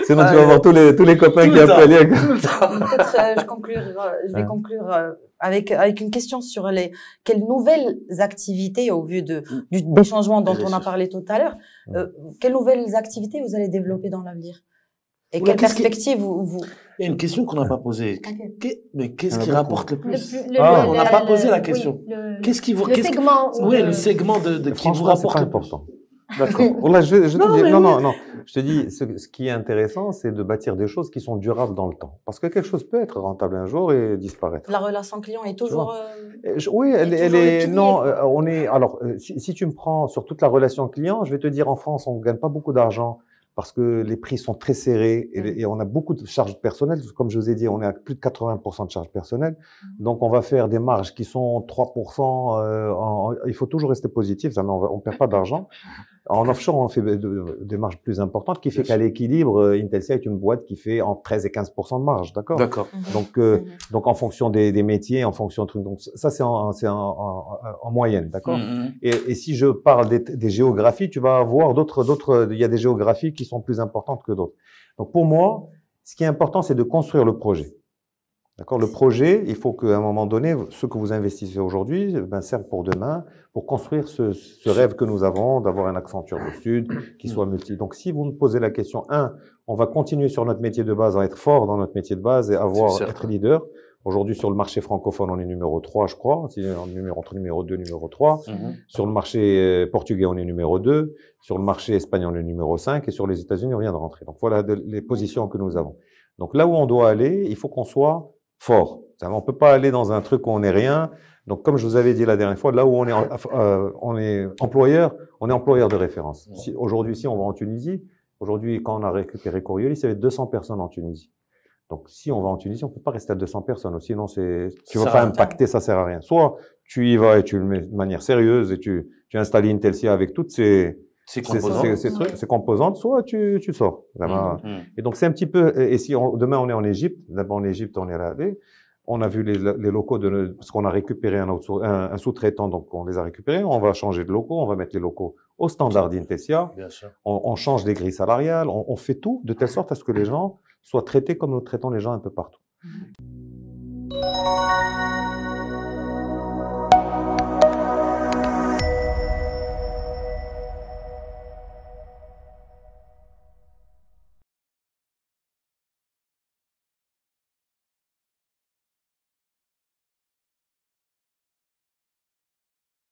Sinon, tu vas avoir tous les copains qui appellent. Peut-être je vais conclure avec une question sur quelles nouvelles activités, au vu des changements dont on a parlé tout à l'heure, quelles nouvelles activités vous allez développer dans l'avenir? Et quelles perspectives vous... Il y a une question qu'on n'a pas posée. Mais qu'est-ce qui rapporte le plus? On n'a pas posé la question. Qu'est-ce qui vous... Le segment... Oui, le segment qui vous rapporte le plus. Important. D'accord. Là, je te dis, ce qui est intéressant, c'est de bâtir des choses qui sont durables dans le temps. Parce que quelque chose peut être rentable un jour et disparaître. La relation client est toujours... oui, elle est... Non, on est... Alors, si tu me prends sur toute la relation client, je vais te dire, en France, on ne gagne pas beaucoup d'argent parce que les prix sont très serrés et on a beaucoup de charges personnelles. Comme je vous ai dit, on est à plus de 80% de charges personnelles. Donc, on va faire des marges qui sont 3%. Il faut toujours rester positif, on ne perd pas d'argent. En offshore, on fait des marges plus importantes, qui fait qu'à l'équilibre, Intelsia est une boîte qui fait entre 13 et 15% de marge, d'accord? D'accord. Donc en fonction des métiers, en fonction de trucs. Donc ça, c'est en moyenne, d'accord? Et si je parle des géographies, tu vas avoir il y a des géographies qui sont plus importantes que d'autres. Donc pour moi, ce qui est important, c'est de construire le projet. D'accord? Le projet, il faut qu'à un moment donné, ce que vous investissez aujourd'hui, serve pour demain, pour construire ce rêve que nous avons d'avoir un Accenture du Sud qui soit multi. Donc, si vous me posez la question, on va continuer sur notre métier de base, à être fort dans notre métier de base et être leader. Aujourd'hui, sur le marché francophone, on est numéro 3, je crois. Entre numéro 2, numéro 3. Sur le marché portugais, on est numéro 2. Sur le marché espagnol, on est numéro 5. Et sur les États-Unis, on vient de rentrer. Donc, voilà les positions que nous avons. Donc, là où on doit aller, il faut qu'on soit fort. On peut pas aller dans un truc où on n'est rien. Donc, comme je vous avais dit la dernière fois, là où on est employeur de référence. Aujourd'hui, si on va en Tunisie, aujourd'hui, quand on a récupéré Coriolis, il y avait 200 personnes en Tunisie. Donc, si on va en Tunisie, on peut pas rester à 200 personnes. Sinon, tu vas pas impacter, ça sert à rien. Soit tu y vas et tu le mets de manière sérieuse et tu installes Intelsia avec toutes ces composantes, soit tu sors. Vraiment. Et donc, c'est un petit peu, et si demain on est en Égypte, d'abord en Égypte, on est allé, on a vu les locaux parce qu'on a récupéré un sous-traitant, donc on les a récupérés, on va changer de locaux, on va mettre les locaux au standard d'Intelsia. On change les grilles salariales, on fait tout de telle sorte à ce que les gens soient traités comme nous traitons les gens un peu partout.